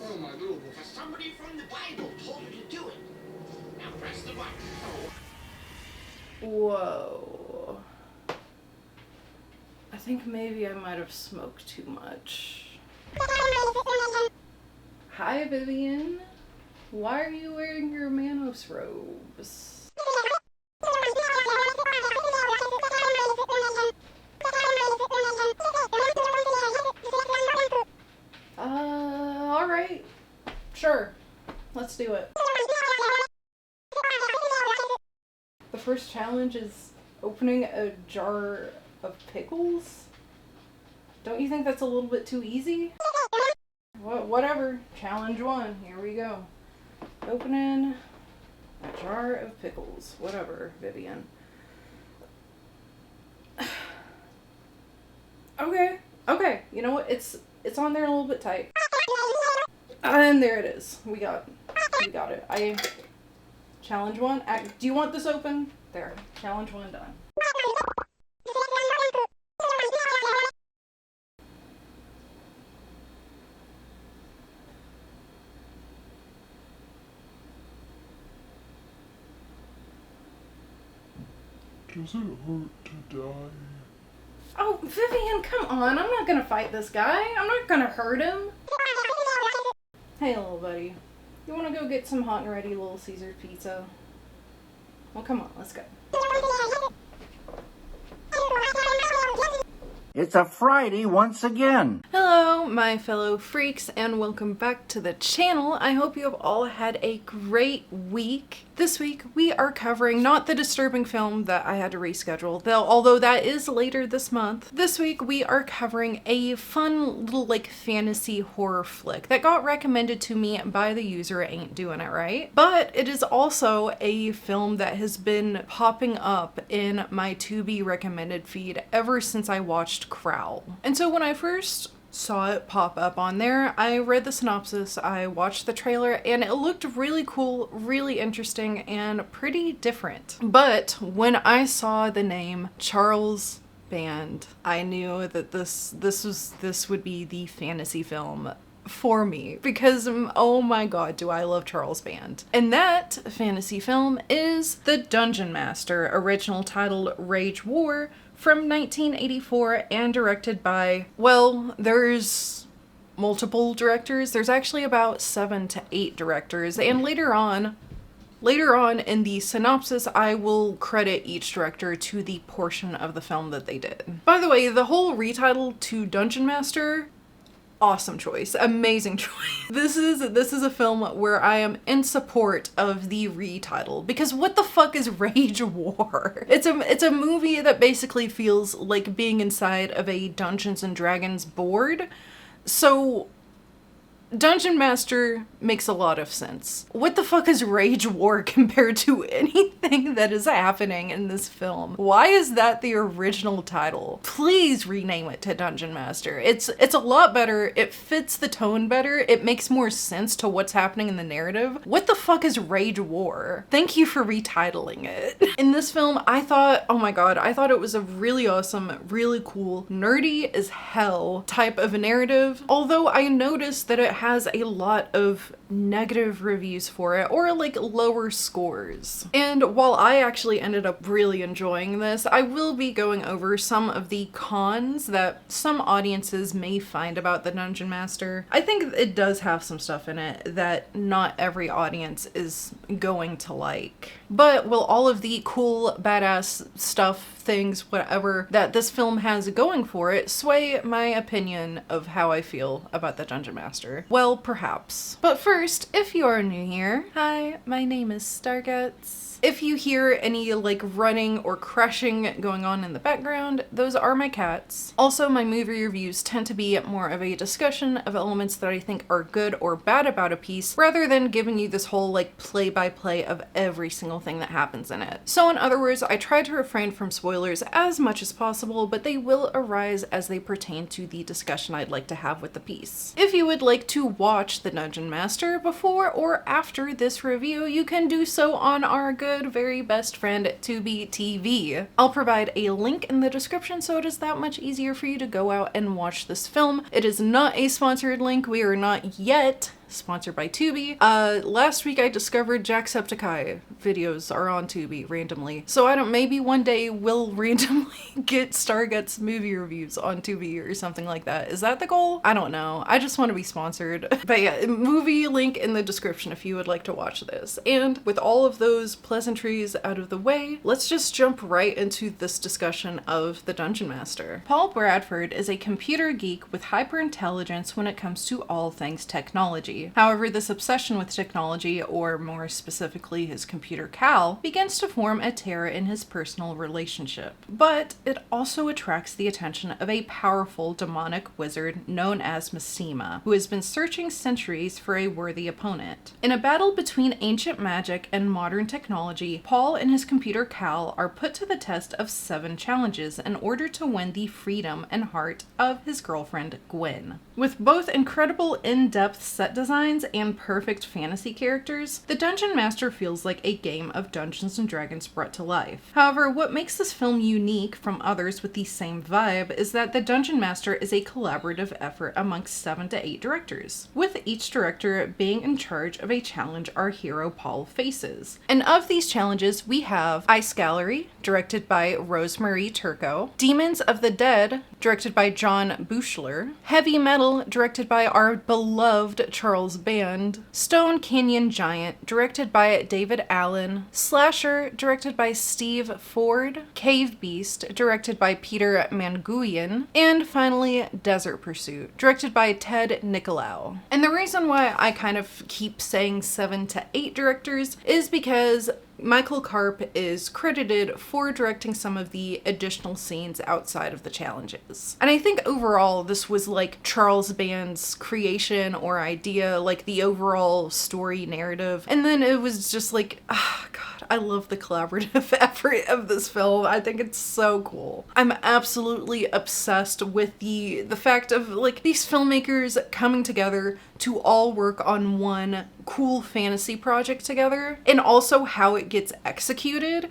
Oh, my little boy. Somebody from the Bible told her to do it. Now press the button. Whoa. I think maybe I might have smoked too much. Hi, Vivian. Why are you wearing your Manos robes? Alright. Sure. Let's do it. The first challenge is opening a jar of pickles? Don't you think that's a little bit too easy? Whatever. Challenge 1. Here we go. Opening a jar of pickles. Whatever, Vivian. Okay. You know what? It's on there a little bit tight. And there it is. We got it. Challenge 1. Do you want this open? There. Challenge 1 done. Does it hurt to die? Oh, Vivian, come on. I'm not gonna fight this guy. I'm not gonna hurt him. Hey, little buddy. You wanna go get some hot and ready Little Caesars pizza? Well, come on. Let's go. It's a Friday once again. Hello, my fellow freaks, and welcome back to the channel. I hope you have all had a great week. This week, we are covering not the disturbing film that I had to reschedule, though, although that is later this month. This week, we are covering a fun little, fantasy horror flick that got recommended to me by the user Ain't Doing It Right. But it is also a film that has been popping up in my to be recommended feed ever since I watched Crowl. And so when I first saw it pop up on there, I read the synopsis, I watched the trailer, and it looked really cool, really interesting, and pretty different. But when I saw the name Charles Band, I knew that this would be the fantasy film for me, because oh my god, do I love Charles Band. And that fantasy film is The Dungeonmaster, original titled Rage War, from 1984 and directed by, well, there's multiple directors. There's actually about 7 to 8 directors, and later on in the synopsis, I will credit each director to the portion of the film that they did. By the way, the whole retitle to Dungeon Master, awesome choice. Amazing choice. This is a film where I am in support of the retitle, because what the fuck is Rage War? It's a movie that basically feels like being inside of a Dungeons and Dragons board. So Dungeon Master makes a lot of sense. What the fuck is Rage War compared to anything that is happening in this film? Why is that the original title? Please rename it to Dungeon Master. It's a lot better. It fits the tone better. It makes more sense to what's happening in the narrative. What the fuck is Rage War? Thank you for retitling it. In this film, I thought, oh my god, I thought it was a really awesome, really cool, nerdy as hell type of a narrative. Although I noticed that it has a lot of negative reviews for it, or lower scores. And while I actually ended up really enjoying this, I will be going over some of the cons that some audiences may find about The Dungeon Master. I think it does have some stuff in it that not every audience is going to like. But will all of the cool, badass stuff, things, whatever, that this film has going for it sway my opinion of how I feel about The Dungeon Master? Well, perhaps. But first, if you are new here, hi, my name is STARGUTZZZ. If you hear any running or crashing going on in the background, those are my cats. Also, my movie reviews tend to be more of a discussion of elements that I think are good or bad about a piece, rather than giving you this whole play-by-play of every single thing that happens in it. So in other words, I try to refrain from spoilers as much as possible, but they will arise as they pertain to the discussion I'd like to have with the piece. If you would like to watch The Dungeon Master before or after this review, you can do so on our good, very best friend Tubi TV. I'll provide a link in the description so it is that much easier for you to go out and watch this film. It is not a sponsored link. We are not yet sponsored by Tubi. Last week I discovered Jacksepticeye videos are on Tubi randomly. So I don't, maybe one day we'll randomly get STARGUTZZZ movie reviews on Tubi or something like that. Is that the goal? I don't know. I just want to be sponsored. But yeah, movie link in the description if you would like to watch this. And with all of those pleasantries out of the way, let's just jump right into this discussion of The Dungeonmaster. Paul Bradford is a computer geek with hyperintelligence when it comes to all things technology. However, this obsession with technology, or more specifically his computer Cal, begins to form a tear in his personal relationship. But it also attracts the attention of a powerful demonic wizard known as Mestema, who has been searching centuries for a worthy opponent. In a battle between ancient magic and modern technology, Paul and his computer Cal are put to the test of 7 challenges in order to win the freedom and heart of his girlfriend Gwen. With both incredible in-depth set designs and perfect fantasy characters, The Dungeonmaster feels like a game of Dungeons & Dragons brought to life. However, what makes this film unique from others with the same vibe is that The Dungeonmaster is a collaborative effort amongst 7 to 8 directors, with each director being in charge of a challenge our hero Paul faces. And of these challenges, we have Ice Gallery, directed by Rosemarie Turco, Demons of the Dead, directed by John Buechler, Heavy Metal, directed by our beloved Charles Band, Stone Canyon Giant, directed by David Allen, Slasher, directed by Steve Ford, Cave Beast, directed by Peter Manguian, and finally Desert Pursuit, directed by Ted Nicolau. And the reason why I kind of keep saying 7 to 8 directors is because Michael Karp is credited for directing some of the additional scenes outside of the challenges. And I think overall this was like Charles Band's creation or idea, like the overall story narrative. And then it was just like, God, I love the collaborative effort of this film. I think it's so cool. I'm absolutely obsessed with the fact of like these filmmakers coming together to all work on one cool fantasy project together, and also how it gets executed.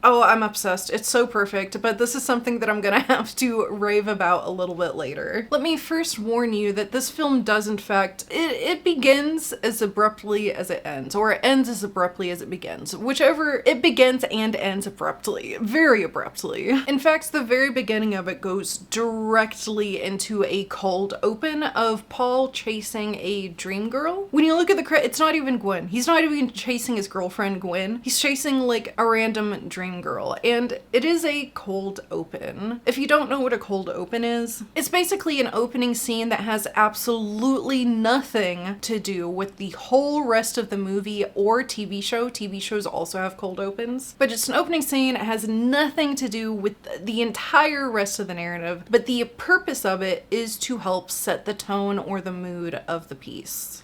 I'm obsessed. It's so perfect, but this is something that I'm gonna have to rave about a little bit later. Let me first warn you that this film does in fact, it begins as abruptly as it ends, or it ends as abruptly as it begins. Whichever, it begins and ends abruptly, very abruptly. In fact, the very beginning of it goes directly into a cold open of Paul chasing a dream girl. When you look at the it's not even Gwen. He's not even chasing his girlfriend Gwen. He's chasing like a random dream girl, and it is a cold open. If you don't know what a cold open is, it's basically an opening scene that has absolutely nothing to do with the whole rest of the movie or TV show. TV shows also have cold opens, but it's an opening scene. It has nothing to do with the entire rest of the narrative, but the purpose of it is to help set the tone or the mood of the piece.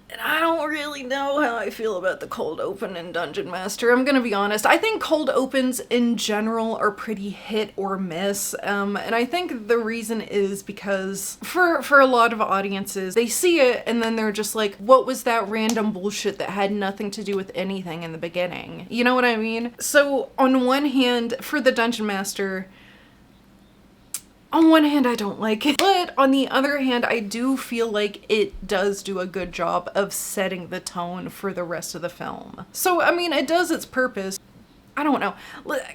And I don't really know how I feel about the cold open in Dungeonmaster. I'm gonna be honest. I think cold opens in general are pretty hit or miss. And I think the reason is because for a lot of audiences, they see it and then they're just like, what was that random bullshit that had nothing to do with anything in the beginning? You know what I mean? So on one hand, for the Dungeonmaster, on one hand, I don't like it, but on the other hand, I do feel like it does do a good job of setting the tone for the rest of the film. So, I mean, it does its purpose. I don't know.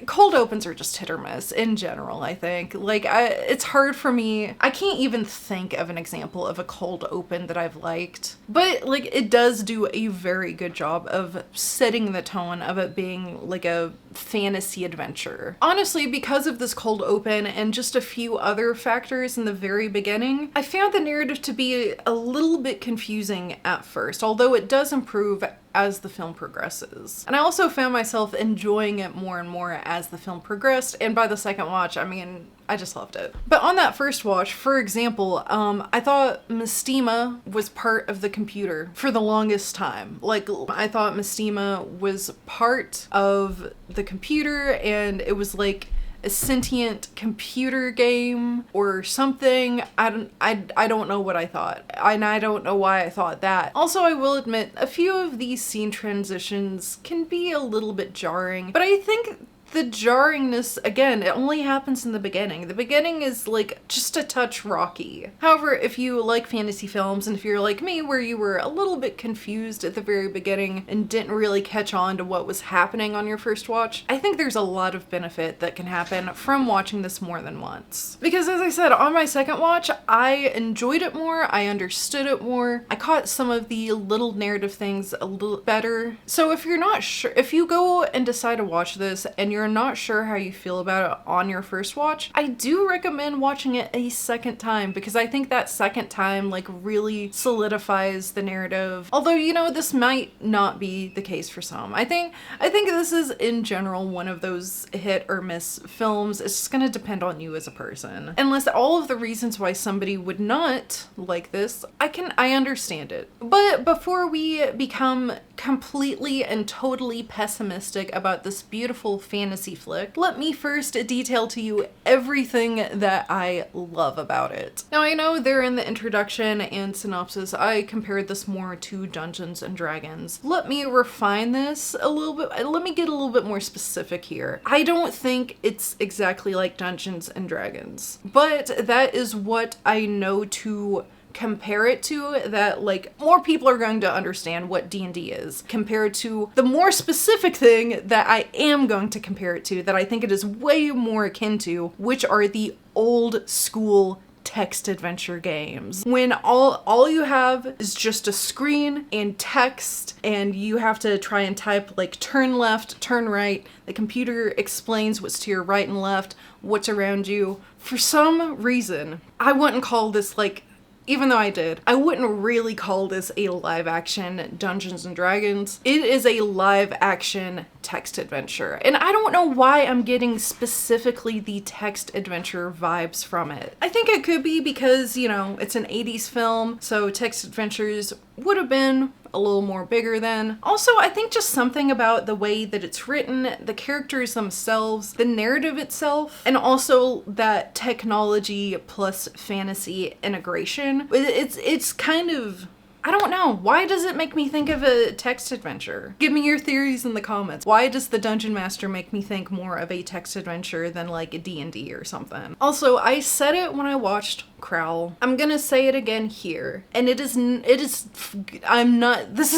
Cold opens are just hit or miss in general, I think. Like, it's hard for me. I can't even think of an example of a cold open that I've liked. But, like, it does do a very good job of setting the tone of it being, like, a fantasy adventure. Honestly, because of this cold open and just a few other factors in the very beginning, I found the narrative to be a little bit confusing at first, although it does improve as the film progresses. And I also found myself enjoying it more and more as the film progressed, and by the second watch, I mean, I just loved it. But on that first watch, for example, I thought Mestema was part of the computer for the longest time. Like, I thought Mestema was part of the computer, and it was like a sentient computer game or something. I don't know what I thought, and I don't know why I thought that. Also, I will admit, a few of these scene transitions can be a little bit jarring, but I think the jarringness, again, it only happens in the beginning. The beginning is like just a touch rocky. However, if you like fantasy films and if you're like me where you were a little bit confused at the very beginning and didn't really catch on to what was happening on your first watch, I think there's a lot of benefit that can happen from watching this more than once. Because as I said, on my second watch, I enjoyed it more, I understood it more, I caught some of the little narrative things a little better. So if you're not sure, if you go and decide to watch this and you're not sure how you feel about it on your first watch, I do recommend watching it a second time, because I think that second time like really solidifies the narrative. Although, you know, this might not be the case for some. I think this is in general one of those hit or miss films. It's just gonna depend on you as a person. Unless all of the reasons why somebody would not like this, I understand it. But before we become completely and totally pessimistic about this beautiful fantasy flick, let me first detail to you everything that I love about it. Now, I know there in the introduction and synopsis, I compared this more to Dungeons and Dragons. Let me refine this a little bit. Let me get a little bit more specific here. I don't think it's exactly like Dungeons and Dragons, but that is what I know to compare it to, that like more people are going to understand what D&D is, compared to the more specific thing that I am going to compare it to, that I think it is way more akin to, which are the old school text adventure games, when all you have is just a screen and text, and you have to try and type like turn left, turn right. The computer explains what's to your right and left, what's around you. For some reason, I wouldn't call this like, even though I did, I wouldn't really call this a live action Dungeons and Dragons. It is a live action text adventure. And I don't know why I'm getting specifically the text adventure vibes from it. I think it could be because, you know, it's an 80s film, so text adventures would have been a little more bigger then. Also, I think just something about the way that it's written, the characters themselves, the narrative itself, and also that technology plus fantasy integration. It's kind of, I don't know. Why does it make me think of a text adventure? Give me your theories in the comments. Why does The Dungeon Master make me think more of a text adventure than like a D&D or something? Also, I said it when I watched Crowl. I'm gonna say it again here. And this is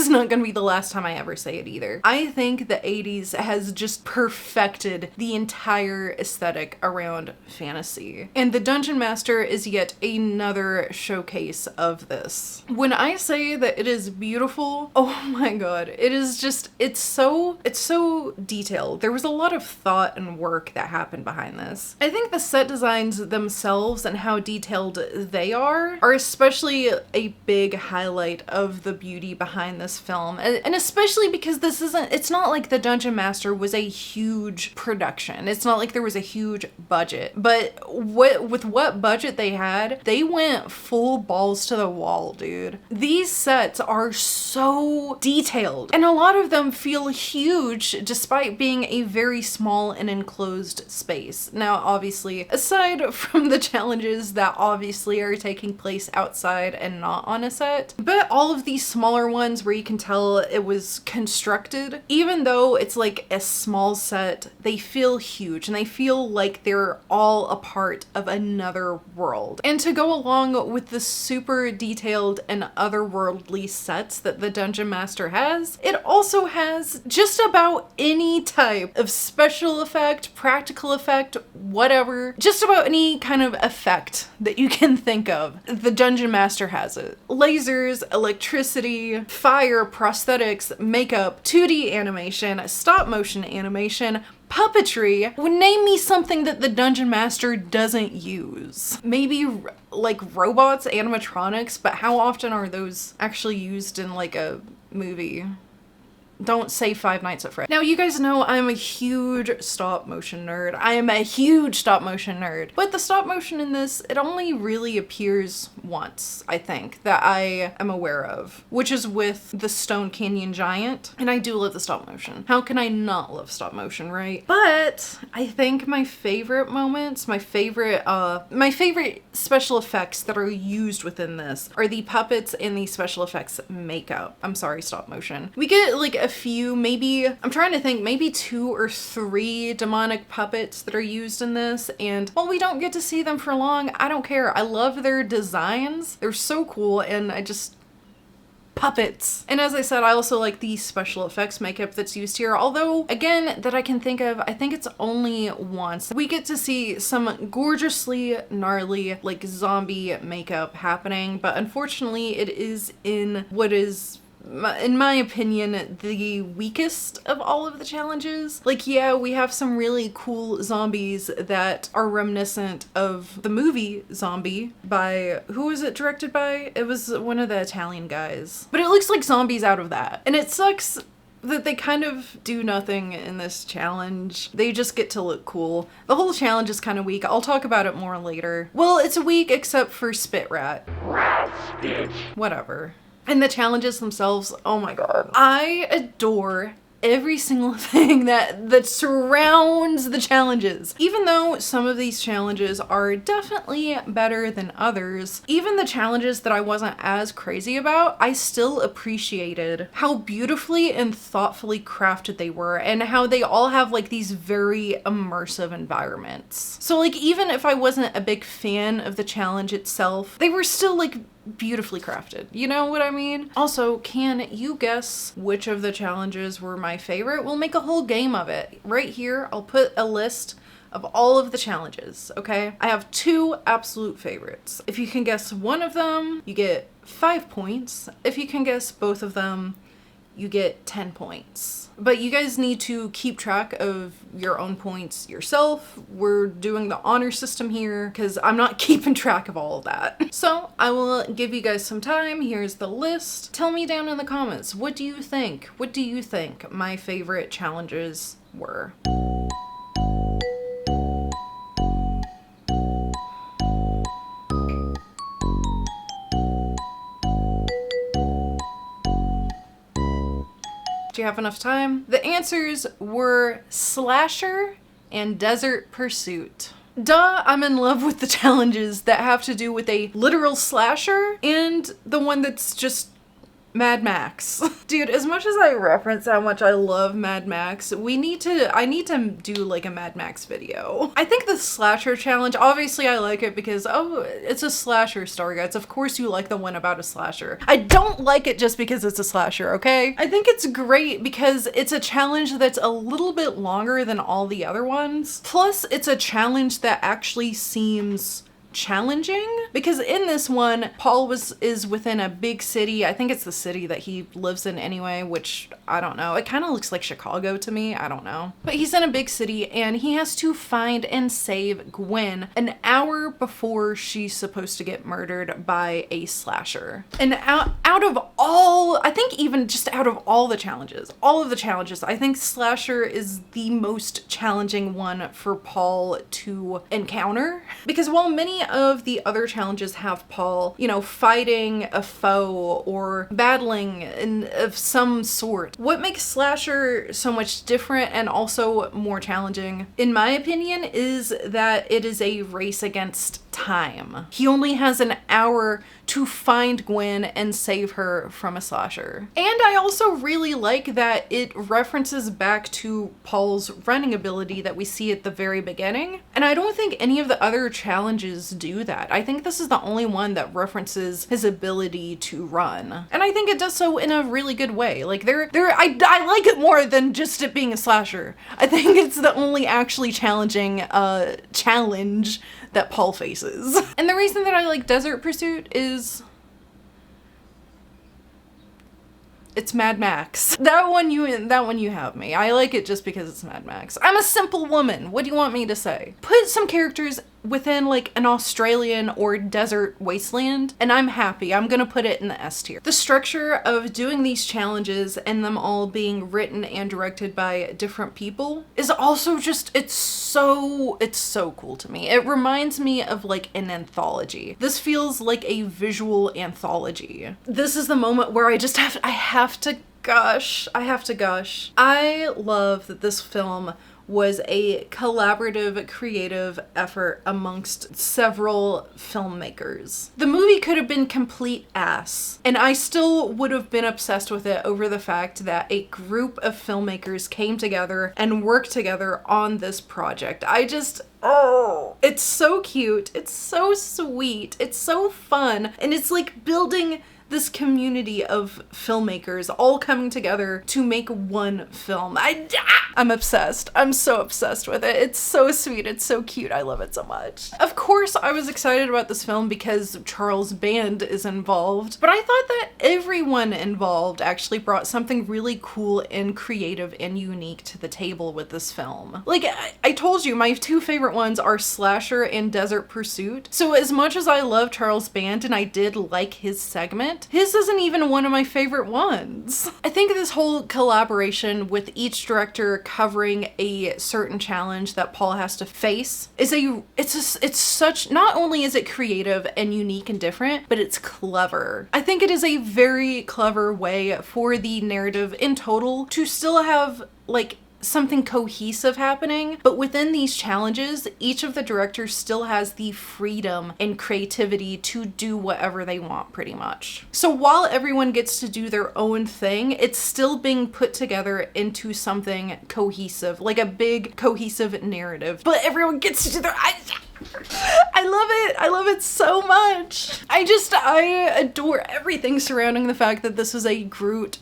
not gonna be the last time I ever say it either. I think the 80s has just perfected the entire aesthetic around fantasy. And The Dungeon Master is yet another showcase of this. When I say that it is beautiful, oh my god, it is just, it's so detailed. There was a lot of thought and work that happened behind this. I think the set designs themselves and how detailed they are especially a big highlight of the beauty behind this film. And especially because it's not like The Dungeon Master was a huge production. It's not like there was a huge budget. But with what budget they had, they went full balls to the wall, dude. These sets are so detailed, and a lot of them feel huge despite being a very small and enclosed space. Now, obviously, aside from the challenges that obviously are taking place outside and not on a set, but all of these smaller ones where you can tell it was constructed, even though it's like a small set, they feel huge and they feel like they're all a part of another world. And to go along with the super detailed and otherworldly sets that the Dungeon Master has, it also has just about any type of special effect, practical effect, whatever, just about any kind of effect that you can think of. The Dungeon Master has it. Lasers, electricity, fire, prosthetics, makeup, 2D animation, stop motion animation, puppetry. Name me something that the Dungeon Master doesn't use. Maybe like robots, animatronics, but how often are those actually used in like a movie? Don't say Five Nights at Freddy's. Now, you guys know I'm a huge stop motion nerd. I am a huge stop motion nerd. But the stop motion in this, it only really appears once, I think, that I am aware of, which is with the Stone Canyon Giant. And I do love the stop motion. How can I not love stop motion, right? But I think my favorite moments, my favorite special effects that are used within this are the puppets and the special effects makeup. I'm sorry, stop motion. We get like a few, maybe, I'm trying to think, maybe 2 or 3 demonic puppets that are used in this, and while we don't get to see them for long, I don't care. I love their designs. They're so cool, and puppets. And as I said, I also like the special effects makeup that's used here, although again, that I can think of, I think it's only once. We get to see some gorgeously gnarly like zombie makeup happening, but unfortunately it is in what is, in my opinion, the weakest of all of the challenges. Like, yeah, we have some really cool zombies that are reminiscent of the movie Zombie by, who was it directed by? It was one of the Italian guys. But it looks like zombies out of that. And it sucks that they kind of do nothing in this challenge. They just get to look cool. The whole challenge is kind of weak. I'll talk about it more later. Well, it's weak except for Spit Rat. Whatever. And the challenges themselves, oh my god. I adore every single thing that surrounds the challenges. Even though some of these challenges are definitely better than others, even the challenges that I wasn't as crazy about, I still appreciated how beautifully and thoughtfully crafted they were, and how they all have like these very immersive environments. So like, even if I wasn't a big fan of the challenge itself, they were still like beautifully crafted. You know what I mean? Also, can you guess which of the challenges were my favorite? We'll make a whole game of it. Right here, I'll put a list of all of the challenges, okay? I have 2 absolute favorites. If you can guess one of them, you get 5 points. If you can guess both of them, you get 10 points. But you guys need to keep track of your own points yourself. We're doing the honor system here because I'm not keeping track of all of that. So I will give you guys some time. Here's the list. Tell me down in the comments, what do you think? What do you think my favorite challenges were? Do you have enough time? The answers were Slasher and Desert Pursuit. Duh, I'm in love with the challenges that have to do with a literal slasher and the one that's just Mad Max. Dude, as much as I reference how much I love Mad Max, I need to do like a Mad Max video. I think the slasher challenge, obviously I like it because, oh, it's a slasher, STARGUTZZZ. Of course you like the one about a slasher. I don't like it just because it's a slasher, okay? I think it's great because it's a challenge that's a little bit longer than all the other ones. Plus, it's a challenge that actually seems challenging, because in this one, Paul is within a big city. I think it's the city that he lives in anyway, which I don't know. It kind of looks like Chicago to me. I don't know. But he's in a big city and he has to find and save Gwen an hour before she's supposed to get murdered by a slasher. And out of all, I think even just out of all of the challenges, I think slasher is the most challenging one for Paul to encounter, because while many of the other challenges have Paul, you know, fighting a foe or battling of some sort, what makes slasher so much different and also more challenging, in my opinion, is that it is a race against time. He only has an hour to find Gwen and save her from a slasher. And I also really like that it references back to Paul's running ability that we see at the very beginning. And I don't think any of the other challenges do that. I think this is the only one that references his ability to run. And I think it does so in a really good way. Like I like it more than just it being a slasher. I think it's the only actually challenging challenge that Paul faces. And the reason that I like Desert Pursuit is it's Mad Max. That one you have me. I like it just because it's Mad Max. I'm a simple woman. What do you want me to say? Put some characters within like an Australian or desert wasteland and I'm happy. I'm gonna put it in the S tier. The structure of doing these challenges and them all being written and directed by different people is also just, it's so cool to me. It reminds me of like an anthology. This feels like a visual anthology. This is the moment where I have to gush. I love that this film was a collaborative, creative effort amongst several filmmakers. The movie could have been complete ass, and I still would have been obsessed with it over the fact that a group of filmmakers came together and worked together on this project. Oh, it's so cute. It's so sweet. It's so fun. And it's like building this community of filmmakers all coming together to make one film. I'm obsessed. I'm so obsessed with it. It's so sweet. It's so cute. I love it so much. Of course, I was excited about this film because Charles Band is involved, but I thought that everyone involved actually brought something really cool and creative and unique to the table with this film. Like, I told you, my two favorite ones are Slasher and Desert Pursuit. So as much as I love Charles Band and I did like his segment, his isn't even one of my favorite ones. I think this whole collaboration with each director covering a certain challenge that Paul has to face it's such, not only is it creative and unique and different, but it's clever. I think it is a very clever way for the narrative in total to still have like something cohesive happening, but within these challenges, each of the directors still has the freedom and creativity to do whatever they want, pretty much. So while everyone gets to do their own thing, it's still being put together into something cohesive, like a big cohesive narrative, but everyone gets to do their... I love it. I love it so much. I adore everything surrounding the fact that this is a group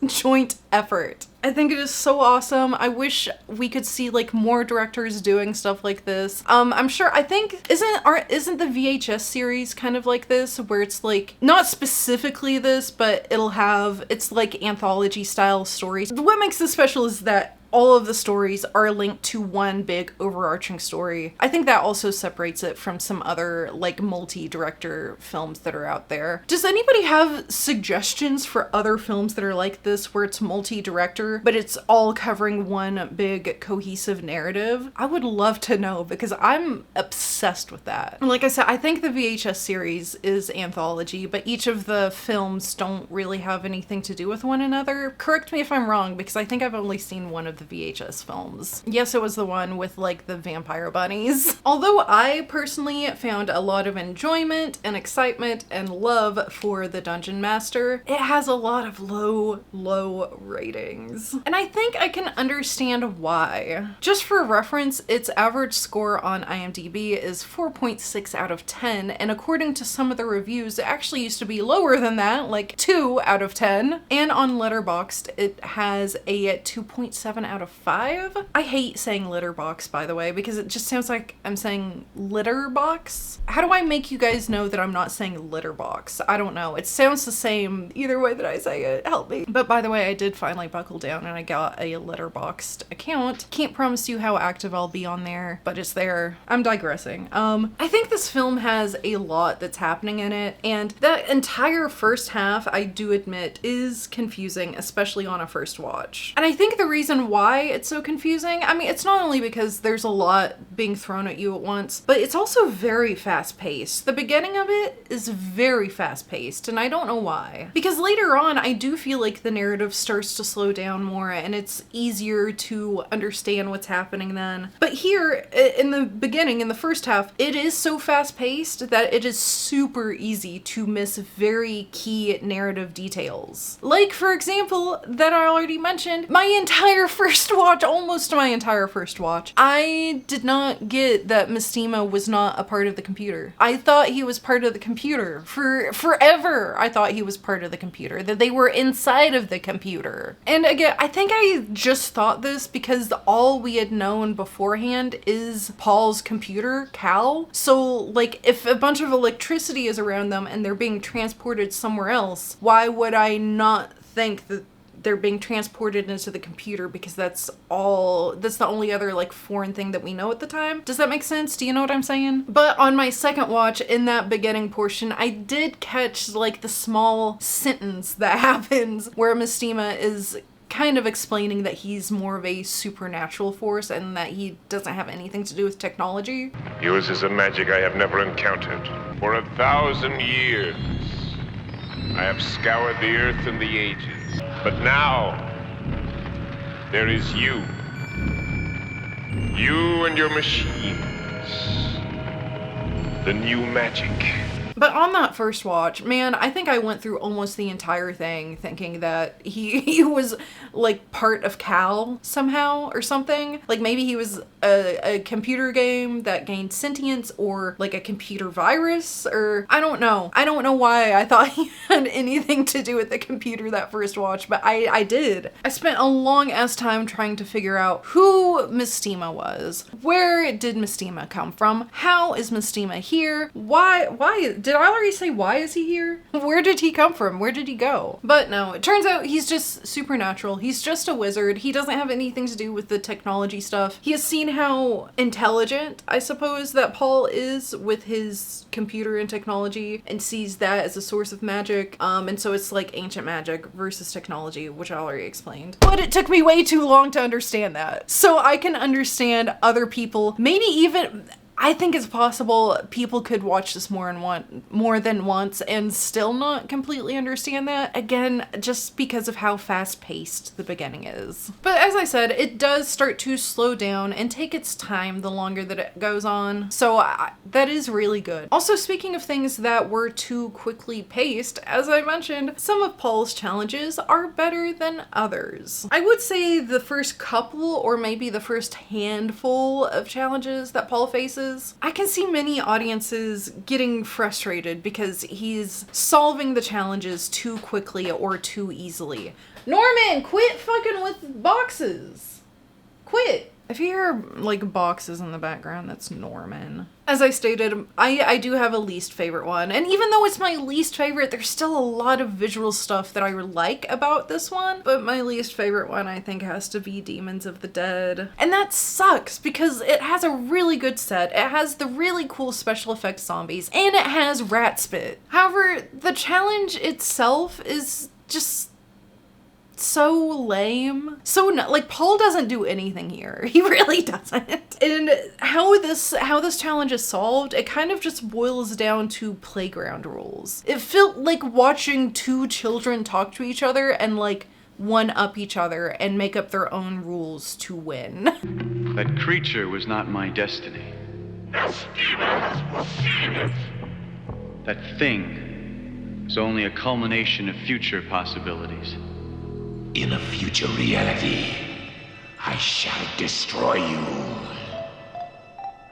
joint effort. I think it is so awesome. I wish we could see like more directors doing stuff like this. I'm sure, I think, isn't the VHS series kind of like this, where it's like, not specifically this, but it's like anthology style stories. What makes this special is that all of the stories are linked to one big overarching story. I think that also separates it from some other like multi-director films that are out there. Does anybody have suggestions for other films that are like this, where it's multi-director, but it's all covering one big cohesive narrative? I would love to know, because I'm obsessed with that. And like I said, I think the VHS series is anthology, but each of the films don't really have anything to do with one another. Correct me if I'm wrong, because I think I've only seen one of the VHS films. Yes, it was the one with like the vampire bunnies. Although I personally found a lot of enjoyment and excitement and love for The Dungeon Master, it has a lot of low ratings. And I think I can understand why. Just for reference, its average score on IMDb is 4.6 out of 10, and according to some of the reviews, it actually used to be lower than that, like 2 out of 10. And on Letterboxd, it has a 2.7 out of 5. I hate saying Letterboxd, by the way, because it just sounds like I'm saying litter box. How do I make you guys know that I'm not saying litter box? I don't know. It sounds the same either way that I say it. Help me. But by the way, I did finally buckle down and I got a Letterboxd account. Can't promise you how active I'll be on there, but it's there. I'm digressing. I think this film has a lot that's happening in it, and that entire first half, I do admit, is confusing, especially on a first watch. And I think the reason why it's so confusing, I mean, it's not only because there's a lot being thrown at you at once, but it's also very fast-paced. The beginning of it is very fast-paced, and I don't know why. Because later on, I do feel like the narrative starts to slow down more, and it's easier to understand what's happening then. But here, in the beginning, in the first half, it is so fast-paced that it is super easy to miss very key narrative details. Like, for example, that I already mentioned, almost my entire first watch, I did not get that Mestema was not a part of the computer. I thought he was part of the computer. For forever, I thought he was part of the computer, that they were inside of the computer. And again, I think I just thought this because all we had known beforehand is Paul's computer, Cal. So, like, if a bunch of electricity is around them and they're being transported somewhere else, why would I not think that they're being transported into the computer, because that's the only other like foreign thing that we know at the time. Does that make sense? Do you know what I'm saying? But on my second watch, in that beginning portion, I did catch like the small sentence that happens where Mestema is kind of explaining that he's more of a supernatural force and that he doesn't have anything to do with technology. Uses a magic I have never encountered. For 1,000 years, I have scoured the earth and the ages. But now, there is you. You and your machines. The new magic. But on that first watch, man, I think I went through almost the entire thing thinking that he was like part of Cal somehow or something. Like maybe he was a computer game that gained sentience or like a computer virus, or I don't know. I don't know why I thought he had anything to do with the computer that first watch, but I did. I spent a long ass time trying to figure out who Mestema was. Where did Mestema come from? How is Mestema here? Why did I already say why is he here? Where did he come from? Where did he go? But no, it turns out he's just supernatural. He's just a wizard. He doesn't have anything to do with the technology stuff. He has seen how intelligent, I suppose, that Paul is with his computer and technology and sees that as a source of magic. And so it's like ancient magic versus technology, which I already explained. But it took me way too long to understand that. So I can understand other people, maybe even I think it's possible people could watch this more than once and still not completely understand that. Again, just because of how fast-paced the beginning is. But as I said, it does start to slow down and take its time the longer that it goes on. So that is really good. Also, speaking of things that were too quickly paced, as I mentioned, some of Paul's challenges are better than others. I would say the first couple, or maybe the first handful of challenges that Paul faces, I can see many audiences getting frustrated because he's solving the challenges too quickly or too easily. Norman, quit fucking with boxes. Quit. If you hear like boxes in the background, that's Norman. As I stated, I do have a least favorite one. And even though it's my least favorite, there's still a lot of visual stuff that I like about this one. But my least favorite one, I think, has to be Demons of the Dead. And that sucks because it has a really good set. It has the really cool special effects zombies and it has rat spit. However, the challenge itself is just so lame. So like Paul doesn't do anything here. He really doesn't. And how this challenge is solved, it kind of just boils down to playground rules. It felt like watching two children talk to each other and like one up each other and make up their own rules to win. That creature was not my destiny. That thing was only a culmination of future possibilities. In a future reality, I shall destroy you.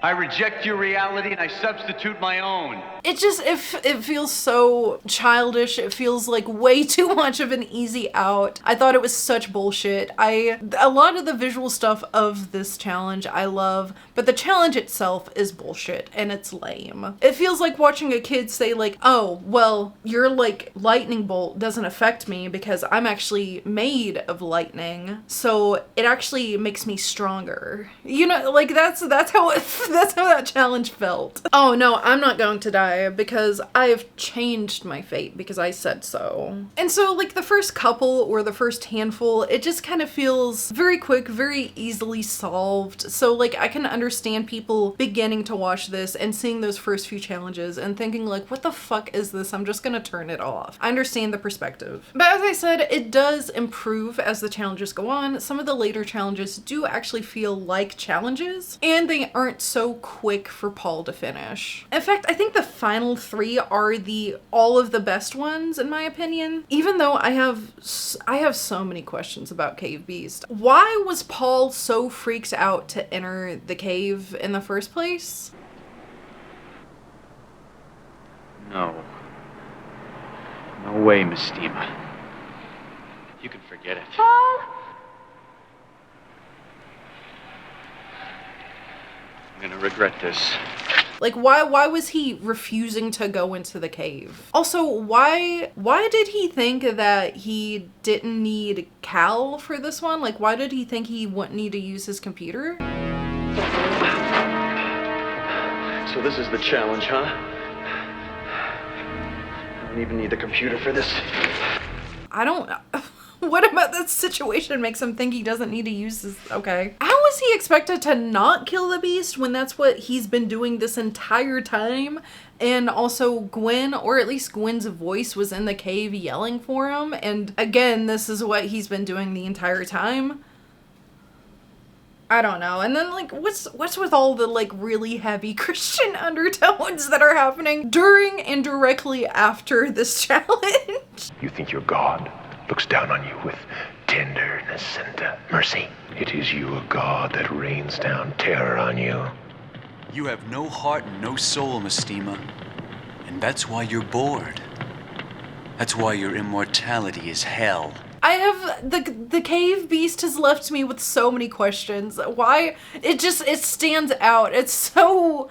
I reject your reality and I substitute my own. It just, it feels so childish. It feels like way too much of an easy out. I thought it was such bullshit. A lot of the visual stuff of this challenge I love, but the challenge itself is bullshit and it's lame. It feels like watching a kid say like, oh, well, your like lightning bolt doesn't affect me because I'm actually made of lightning. So it actually makes me stronger. You know, like that's how that challenge felt. Oh no, I'm not going to die because I have changed my fate because I said so. And so like the first couple or the first handful, it just kind of feels very quick, very easily solved. So like I can understand people beginning to watch this and seeing those first few challenges and thinking like, what the fuck is this? I'm just gonna turn it off. I understand the perspective. But as I said, it does improve as the challenges go on. Some of the later challenges do actually feel like challenges and they aren't so quick for Paul to finish. In fact, I think the final three are all of the best ones in my opinion. Even though I have so many questions about Cave Beast. Why was Paul so freaked out to enter the cave in the first place? No. No way, Mestema. You can forget it. Paul? I'm gonna regret this. Like why was he refusing to go into the cave? Also, why did he think that he didn't need Cal for this one? Like why did he think he wouldn't need to use his computer? So this is the challenge, huh? I don't even need the computer for this. I don't what about that situation makes him think he doesn't need to use this? Okay. How was he expected to not kill the beast when that's what he's been doing this entire time? And also Gwen, or at least Gwen's voice, was in the cave yelling for him. And again, this is what he's been doing the entire time. I don't know. And then like what's with all the like really heavy Christian undertones that are happening during and directly after this challenge? You think your God looks down on you with tenderness and mercy? It is you, a God, that rains down terror on you. You have no heart and no soul, Mestema. And that's why you're bored. That's why your immortality is hell. I have the cave beast has left me with so many questions. Why it stands out. It's so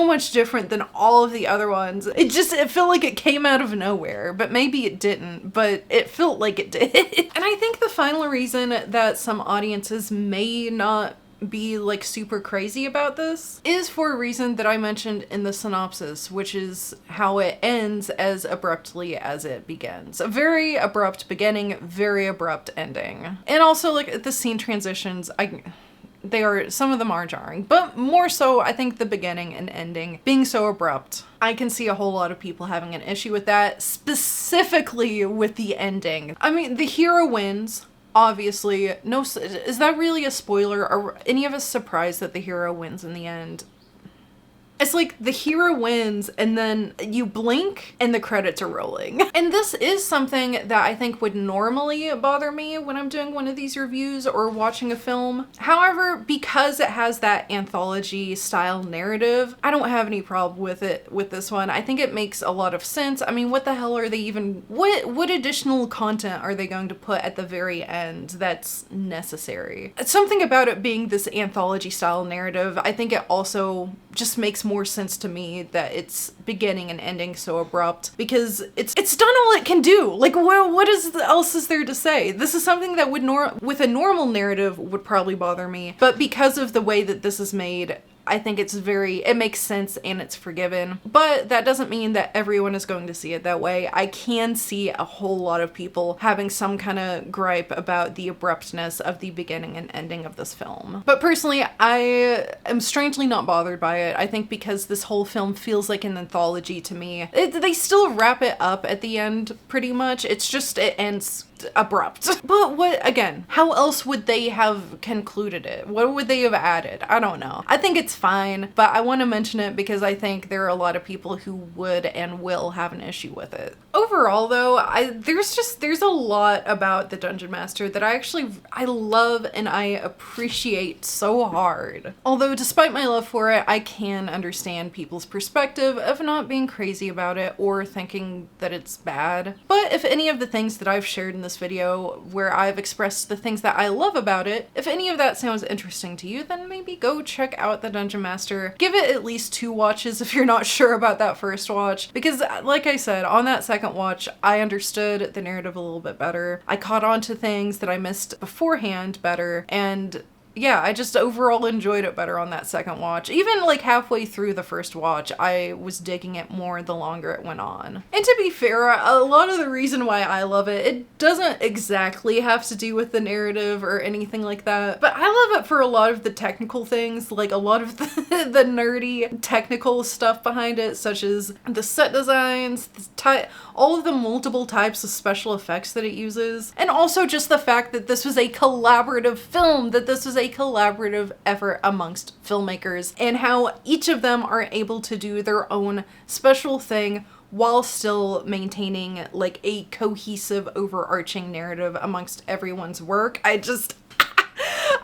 much different than all of the other ones. It felt like it came out of nowhere, but maybe it didn't, but it felt like it did. And I think the final reason that some audiences may not be like super crazy about this is for a reason that I mentioned in the synopsis, which is how it ends as abruptly as it begins. A very abrupt beginning, very abrupt ending. And also like the scene transitions, some of them are jarring, but more so I think the beginning and ending being so abrupt. I can see a whole lot of people having an issue with that, specifically with the ending. I mean, the hero wins. Obviously, no, is that really a spoiler? Are any of us surprised that the hero wins in the end? It's like the hero wins and then you blink and the credits are rolling. And this is something that I think would normally bother me when I'm doing one of these reviews or watching a film. However, because it has that anthology style narrative, I don't have any problem with it with this one. I think it makes a lot of sense. I mean, what the hell are they even, what additional content are they going to put at the very end that's necessary? Something about it being this anthology style narrative, I think it also just makes more sense to me that it's beginning and ending so abrupt, because it's done all it can do. Like what else is there to say? This is something that would with a normal narrative would probably bother me, but because of the way that this is made, I think it makes sense and it's forgiven. But that doesn't mean that everyone is going to see it that way. I can see a whole lot of people having some kind of gripe about the abruptness of the beginning and ending of this film. But personally, I am strangely not bothered by it. I think because this whole film feels like an anthology to me. They still wrap it up at the end pretty much. It's just, it ends abrupt. But how else would they have concluded it? What would they have added? I don't know. I think it's fine, but I want to mention it because I think there are a lot of people who would and will have an issue with it. Overall though, there's a lot about The Dungeon Master that I love and I appreciate so hard. Although despite my love for it, I can understand people's perspective of not being crazy about it or thinking that it's bad. But if any of the things that I've shared in this video where I've expressed the things that I love about it, if any of that sounds interesting to you, then maybe go check out The Dungeon Master. Give it at least 2 watches if you're not sure about that first watch, because like I said, on that second watch, I understood the narrative a little bit better. I caught on to things that I missed beforehand better, and yeah, I just overall enjoyed it better on that second watch. Even like halfway through the first watch, I was digging it more the longer it went on. And to be fair, a lot of the reason why I love it, it doesn't exactly have to do with the narrative or anything like that, but I love it for a lot of the technical things, like a lot of the nerdy technical stuff behind it, such as the set designs, all of the multiple types of special effects that it uses, and also just the fact that this was a collaborative film, that this was a collaborative effort amongst filmmakers, and how each of them are able to do their own special thing while still maintaining like a cohesive overarching narrative amongst everyone's work.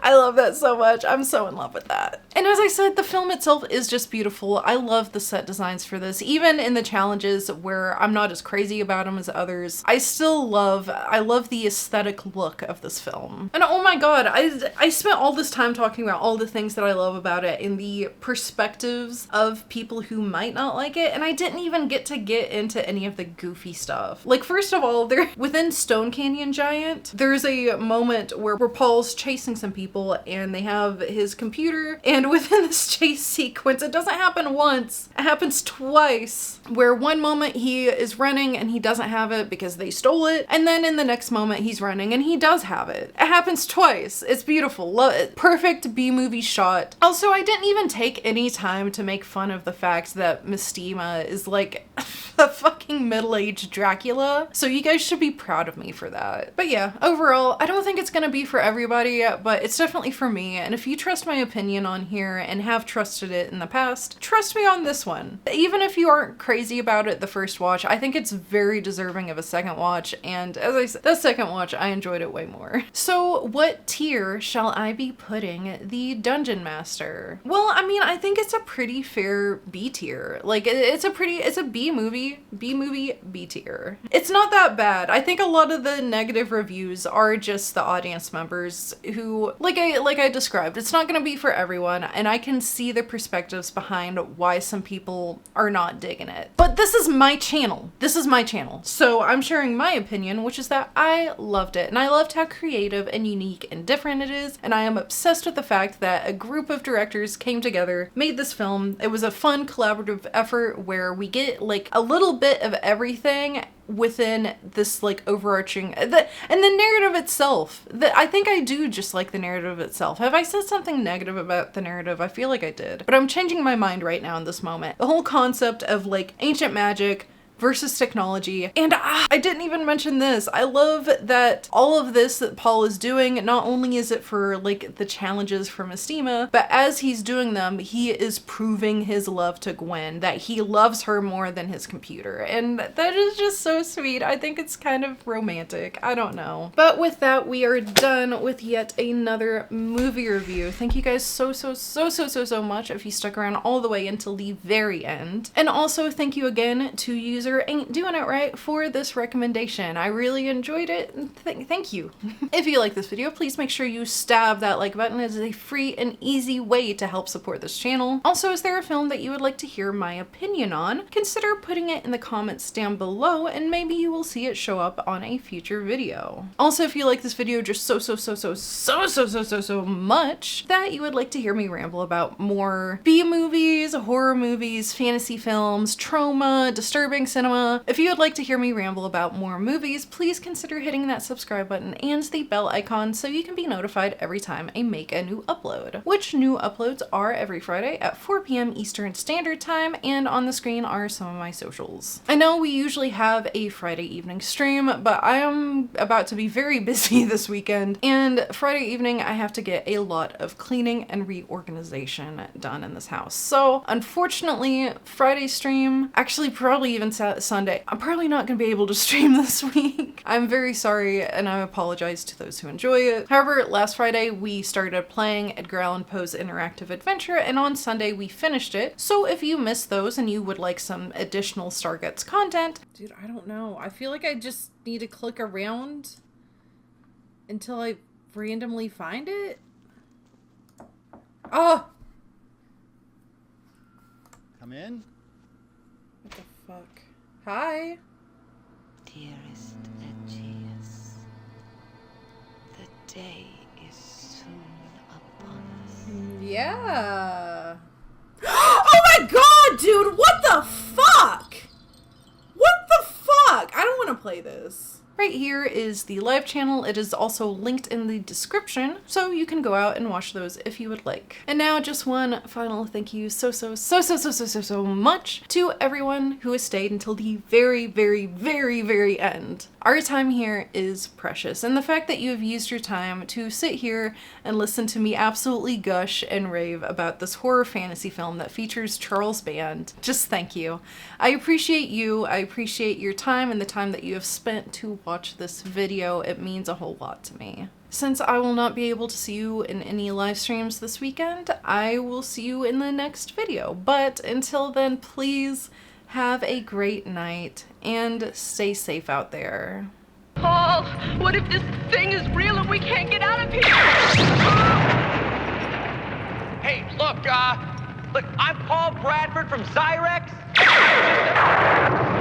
I love that so much. I'm so in love with that. And as I said, the film itself is just beautiful. I love the set designs for this. Even in the challenges where I'm not as crazy about them as others, I love the aesthetic look of this film. And oh my god, I spent all this time talking about all the things that I love about it in the perspectives of people who might not like it, and I didn't even get into any of the goofy stuff. Like, first of all, within Stone Canyon Giant, there's a moment where Paul's chasing some people and they have his computer, and within this chase sequence, it doesn't happen once, it happens twice, where one moment he is running and he doesn't have it because they stole it, and then in the next moment he's running and he does have it. It happens twice. It's beautiful. Love it. Perfect B-movie shot. Also, I didn't even take any time to make fun of the fact that Mestema is like a fucking middle-aged Dracula. So you guys should be proud of me for that. But yeah, overall, I don't think it's gonna be for everybody, but it's definitely for me. And if you trust my opinion on here and have trusted it in the past, trust me on this one. Even if you aren't crazy about it the first watch, I think it's very deserving of a second watch. And as I said, the second watch, I enjoyed it way more. So what tier shall I be putting The Dungeon Master? Well, I mean, I think it's a pretty fair B tier. Like, it's a B movie, B tier. It's not that bad. I think a lot of the negative reviews are just the audience members who, like I described, it's not gonna be for everyone, and I can see the perspectives behind why some people are not digging it. But this is my channel. This is my channel. So I'm sharing my opinion, which is that I loved it, and I loved how creative and unique and different it is, and I am obsessed with the fact that a group of directors came together, made this film. It was a fun collaborative effort where we get like a little bit of everything within this like overarching and the narrative itself. I think I do just like the narrative itself. Have I said something negative about the narrative? I feel like I did, but I'm changing my mind right now in this moment. The whole concept of like ancient magic versus technology. And I didn't even mention this. I love that all of this that Paul is doing, not only is it for like the challenges for Mestema, but as he's doing them, he is proving his love to Gwen, that he loves her more than his computer. And that is just so sweet. I think it's kind of romantic. I don't know. But with that, we are done with yet another movie review. Thank you guys so much if you stuck around all the way until the very end. And also thank you again to user Ain't Doing It Right for this recommendation. I really enjoyed it. Thank you. If you like this video, please make sure you stab that like button. It is a free and easy way to help support this channel. Also, is there a film that you would like to hear my opinion on? Consider putting it in the comments down below and maybe you will see it show up on a future video. Also, if you like this video just so much that you would like to hear me ramble about more B movies, horror movies, fantasy films, trauma, disturbing cinema. If you would like to hear me ramble about more movies, please consider hitting that subscribe button and the bell icon so you can be notified every time I make a new upload, which new uploads are every Friday at 4 p.m. Eastern Standard Time, and on the screen are some of my socials. I know we usually have a Friday evening stream, but I am about to be very busy this weekend, and Friday evening I have to get a lot of cleaning and reorganization done in this house. So unfortunately, Friday stream, actually probably even Sunday, I'm probably not gonna be able to stream this week. I'm very sorry and I apologize to those who enjoy it. However, last Friday we started playing Edgar Allan Poe's Interactive Adventure, and on Sunday we finished it. So if you missed those and you would like some additional STARGUTZZZ content, dude, I don't know. I feel like I just need to click around until I randomly find it. Oh! Come in. What the fuck? Hi. Dearest Aegeus, the day is soon upon us. Yeah. Oh my god, dude! What the fuck? What the fuck? I don't want to play this. Right here is the live channel. It is also linked in the description, so you can go out and watch those if you would like. And now just one final thank you so much to everyone who has stayed until the very end. Our time here is precious, and the fact that you have used your time to sit here and listen to me absolutely gush and rave about this horror fantasy film that features Charles Band, just thank you. I appreciate you. I appreciate your time and the time that you have spent to watch this video. It means a whole lot to me. Since I will not be able to see you in any live streams this weekend, I will see you in the next video. But until then, please have a great night and stay safe out there. Paul, what if this thing is real and we can't get out of here? Hey, look, I'm Paul Bradford from Zyrex.